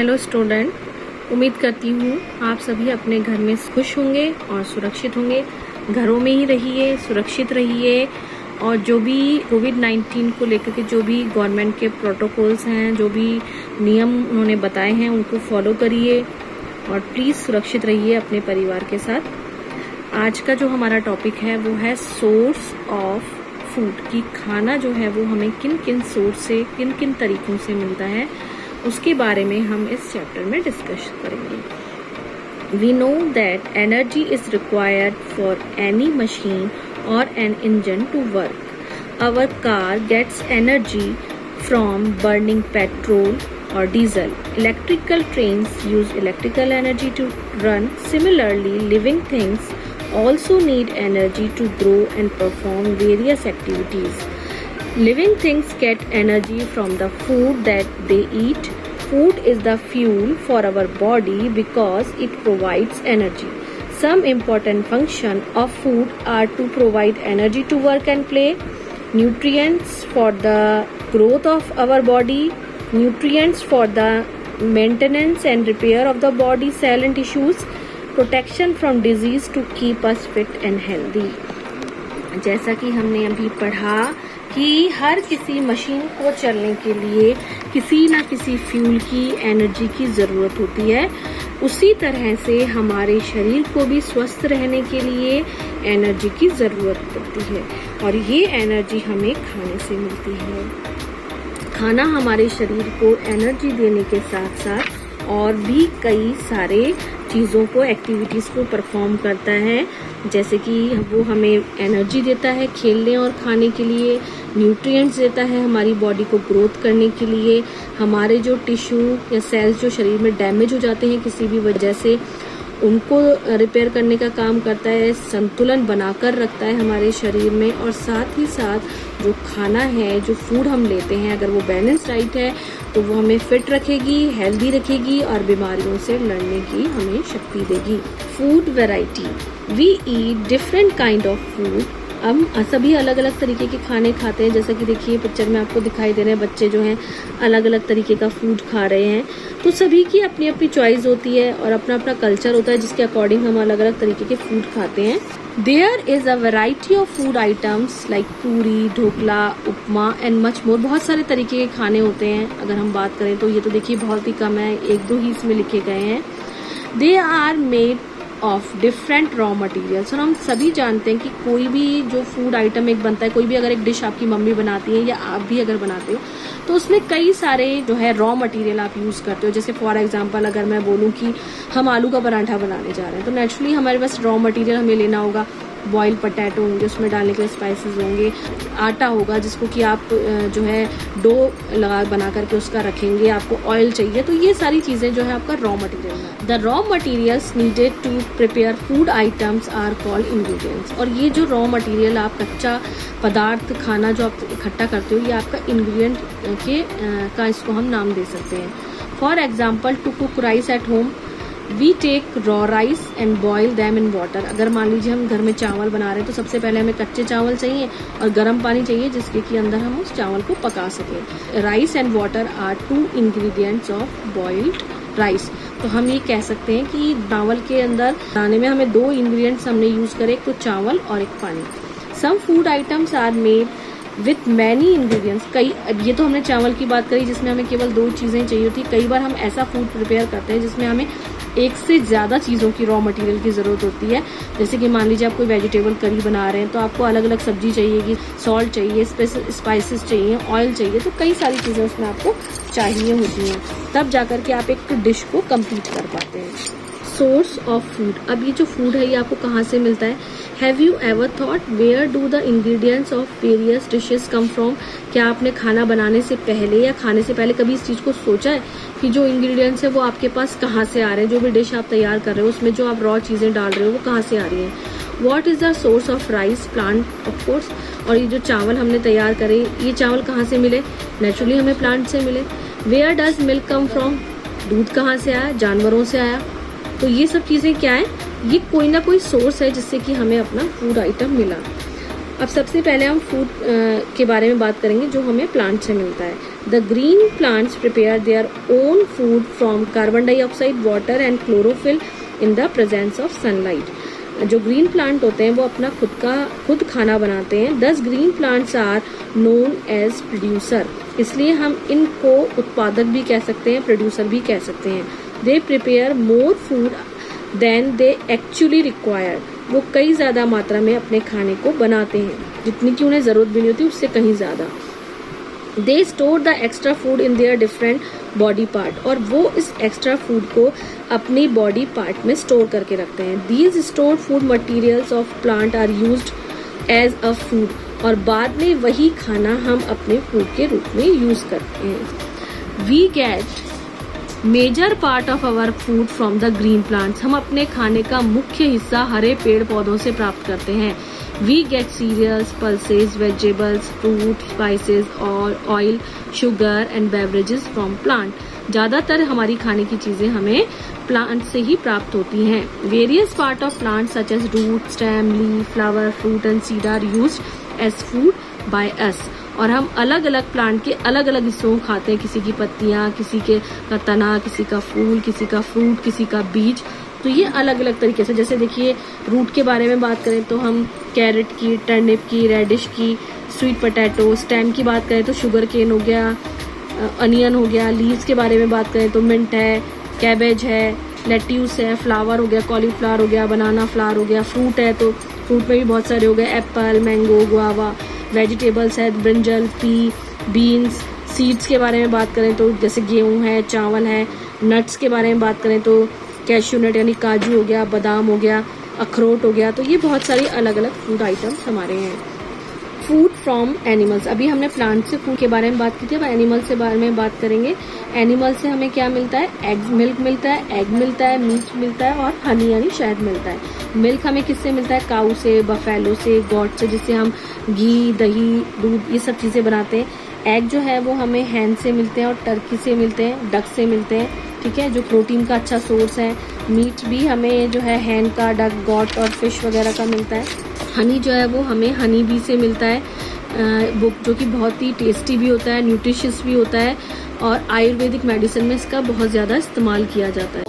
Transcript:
Hello student, उम्मीद करती हूँ आप सभी अपने घर में खुश होंगे और सुरक्षित होंगे। घरों में ही रहिए, सुरक्षित रहिए और जो भी कोविड-19 को लेकर के जो भी गवर्नमेंट के प्रोटोकॉल्स हैं, जो भी नियम उन्होंने बताए हैं उनको फॉलो करिए और प्लीज़ सुरक्षित रहिए अपने परिवार के साथ। आज का जो हमारा टॉपिक है वो है सोर्स ऑफ फूड, कि खाना जो है वो हमें किन किन सोर्स से, किन किन तरीकों से मिलता है, उसके बारे में हम इस चैप्टर में डिस्कस करेंगे। We know that energy is required for any machine और an engine to work. Our car gets energy from burning petrol or diesel. Electrical trains use electrical energy to run. Similarly, living things also need energy to grow and perform various activities. Living things get energy from the food that they eat. Food is the fuel for our body because it provides energy. Some important functions of food are to provide energy to work and play, nutrients for the growth of our body, nutrients for the maintenance and repair of the body cell and tissues, protection from disease to keep us fit and healthy. जैसा कि हमने अभी पढ़ा कि हर किसी machine को चलने के लिए किसी न किसी फ्यूल की, एनर्जी की ज़रूरत होती है, उसी तरह से हमारे शरीर को भी स्वस्थ रहने के लिए एनर्जी की ज़रूरत पड़ती है और ये एनर्जी हमें खाने से मिलती है। खाना हमारे शरीर को एनर्जी देने के साथ साथ और भी कई सारे चीज़ों को, एक्टिविटीज़ को परफॉर्म करता है, जैसे कि वो हमें एनर्जी देता है खेलने और खाने के लिए, न्यूट्रिएंट्स देता है हमारी बॉडी को ग्रोथ करने के लिए, हमारे जो टिश्यू या सेल्स जो शरीर में डैमेज हो जाते हैं किसी भी वजह से, उनको रिपेयर करने का काम करता है, संतुलन बनाकर रखता है हमारे शरीर में। और साथ ही साथ जो खाना है, जो फूड हम लेते हैं, अगर वो बैलेंस डाइट है तो वो हमें फिट रखेगी, हेल्दी रखेगी और बीमारियों से लड़ने की हमें शक्ति देगी। Food variety, we eat different kind of food. हम सभी अलग अलग तरीके के खाने खाते हैं, जैसा कि देखिए पिक्चर में आपको दिखाई दे रहे हैं, बच्चे जो हैं अलग अलग तरीके का फूड खा रहे हैं। तो सभी की अपनी अपनी चॉइस होती है और अपना अपना कल्चर होता है जिसके अकॉर्डिंग हम अलग अलग तरीके के फूड खाते हैं। There is a variety of food items like puri, dhokla, upma and much more. बहुत सारे तरीके के खाने होते हैं। अगर हम बात करें तो ये तो देखिए बहुत ही कम है, एक दो ही इसमें लिखे गए हैं। They are made of different raw materials. और हम सभी जानते हैं कि कोई भी जो फूड आइटम एक बनता है, कोई भी अगर एक डिश आपकी मम्मी बनाती है या आप भी अगर बनाते हो, तो उसमें कई सारे जो है रॉ मटेरियल आप यूज़ करते हो। जैसे फॉर एग्जांपल अगर मैं बोलूँ कि हम आलू का पराठा बनाने जा रहे हैं तो नेचुरली हमारे पास रॉ मटेरियल हमें लेना होगा। बॉइल्ड पोटैटो होंगे, उसमें डालने के लिए स्पाइसेस होंगे, आटा होगा जिसको कि आप जो है डो लगा बना करके उसका रखेंगे, आपको ऑयल चाहिए। तो ये सारी चीज़ें जो है आपका रॉ मटेरियल है। The raw materials needed to prepare food items are called ingredients. और ये जो रॉ मटेरियल, आप कच्चा पदार्थ, खाना जो आप इकट्ठा करते हो, ये आपका इंग्रेडिएंट का इसको हम नाम दे सकते हैं। For example, to cook rice at home we take raw rice and boil them in water. अगर मान लीजिए हम घर में चावल बना रहे हैं तो सबसे पहले हमें कच्चे चावल चाहिए और गर्म पानी चाहिए जिसके कि अंदर हम उस चावल को पका सकें। Rice and water are two ingredients of boiled rice. तो हम ये कह सकते हैं कि चावल के अंदर बनाने में हमें दो इंग्रेडिएंट्स हमने यूज करे, एक तो चावल और एक पानी। Some food items are made with many ingredients. कई, अब ये तो हमने चावल की बात करी जिसमें हमें केवल दो चीज़ें चाहिए होती। कई बार हम ऐसा फूड प्रिपेयर करते हैं जिसमें हमें एक से ज़्यादा चीज़ों की रॉ मटेरियल की ज़रूरत होती है। जैसे कि मान लीजिए आप कोई वेजिटेबल करी बना रहे हैं तो आपको अलग अलग सब्जी चाहिए, सॉल्ट चाहिए, स्पाइसेस चाहिए, ऑयल चाहिए, तो कई सारी चीज़ें उसमें आपको चाहिए होती हैं, तब जाकर के आप एक डिश को कंप्लीट कर पाते हैं। सोर्स ऑफ फूड, अब ये जो फूड है ये आपको कहाँ से मिलता है? Have you ever thought where do the ingredients of various dishes come from? क्या आपने खाना बनाने से पहले या खाने से पहले कभी इस चीज़ को सोचा है कि जो इंग्रेडिएंट्स है वो आपके पास कहाँ से आ रहे हैं? जो भी डिश आप तैयार कर रहे हो उसमें जो आप रॉ चीज़ें डाल रहे हो वो कहाँ से आ रही हैं? What is the source of rice? Plant of course. और ये जो चावल हमने तैयार करे, ये चावल कहाँ से मिले? नेचुरली हमें प्लांट से मिले। Where does milk come from? दूध कहाँ से आया? जानवरों से आया। तो ये सब चीज़ें क्या है? ये कोई ना कोई सोर्स है जिससे कि हमें अपना फूड आइटम मिला। अब सबसे पहले हम फूड के बारे में बात करेंगे जो हमें प्लांट से मिलता है। The green plants prepare their own food from carbon dioxide, water and chlorophyll in the presence of sunlight. जो ग्रीन प्लांट होते हैं वो अपना खुद खाना बनाते हैं. Thus green plants are known as producer. इसलिए हम इनको उत्पादक भी कह सकते हैं, प्रोड्यूसर भी कह सकते हैं. They prepare more food than they actually require. वो कई ज़्यादा मात्रा में अपने खाने को बनाते हैं, जितनी की उन्हें ज़रूरत भी नहीं होती उससे कहीं ज़्यादा. They store the extra food in their different body part. और वो इस एक्स्ट्रा फूड को अपनी बॉडी पार्ट में स्टोर करके रखते हैं. These stored food materials of plant are used as a food. और बाद में वही खाना हम अपने फूड के रूप में यूज करते हैं. We get major part of our food from the green plants. हम अपने खाने का मुख्य हिस्सा हरे पेड़ पौधों से प्राप्त करते हैं. We get cereals, pulses, vegetables, fruit, spices और oil, sugar and beverages from plant. ज्यादातर हमारी खाने की चीजें हमें प्लांट से ही प्राप्त होती हैं. Various part of plant such as root, stem, leaf, flower, fruit and seed are used as food by us. और हम अलग अलग प्लांट के अलग अलग हिस्सों को खाते हैं. किसी की पत्तियां, किसी के का तना, किसी का फूल, किसी का फ्रूट, किसी का बीज. तो ये अलग अलग तरीके से, जैसे देखिए रूट के बारे में बात करें तो हम कैरेट की, टर्निप की, रेडिश की, स्वीट पोटैटो. स्टेम की बात करें तो शुगर केन हो गया, अनियन हो गया. लीव्स के बारे में बात करें तो मिंट है, कैबेज है, लेट्यूस है. फ्लावर हो गया, कॉलीफ्लावर हो गया, बनाना फ्लावर हो गया. फ्रूट है तो फ्रूट में भी बहुत सारे हो गए, एप्पल, मैंगो, गुआवा. वेजिटेबल्स है, ब्रिंजल, पी, बीन्स. सीड्स के बारे में बात करें तो जैसे गेहूं है, चावल है. नट्स के बारे में बात करें तो कैश्यू नट यानी काजू हो गया, बादाम हो गया, अखरोट हो गया. तो ये बहुत सारी अलग अलग फूड आइटम्स हमारे हैं. Food from animals. अभी हमने प्लांट से फूड के बारे में बात की थी, अब एनिमल से बारे में बात करेंगे. एनिमल से हमें क्या मिलता है? एग मिल्क मिलता है, एग मिलता है, मीट मिलता है और हनी यानी शहद मिलता है. मिल्क हमें किससे मिलता है? काऊ से, बफेलो से, गॉट से, जिससे हम घी, दही, दूध ये सब चीज़ें बनाते हैं. एग जो है वो हमें हैन से मिलते हैं और टर्की से मिलते हैं, डक से मिलते हैं. ठीक है, जो प्रोटीन का अच्छा सोर्स है. मीट भी हमें जो है हैन का, डक, गॉट और फिश वगैरह का मिलता है. हनी जो है वो हमें हनी बी से मिलता है, वो जो कि बहुत ही टेस्टी भी होता है, न्यूट्रिशियस भी होता है और आयुर्वेदिक मेडिसिन में इसका बहुत ज़्यादा इस्तेमाल किया जाता है.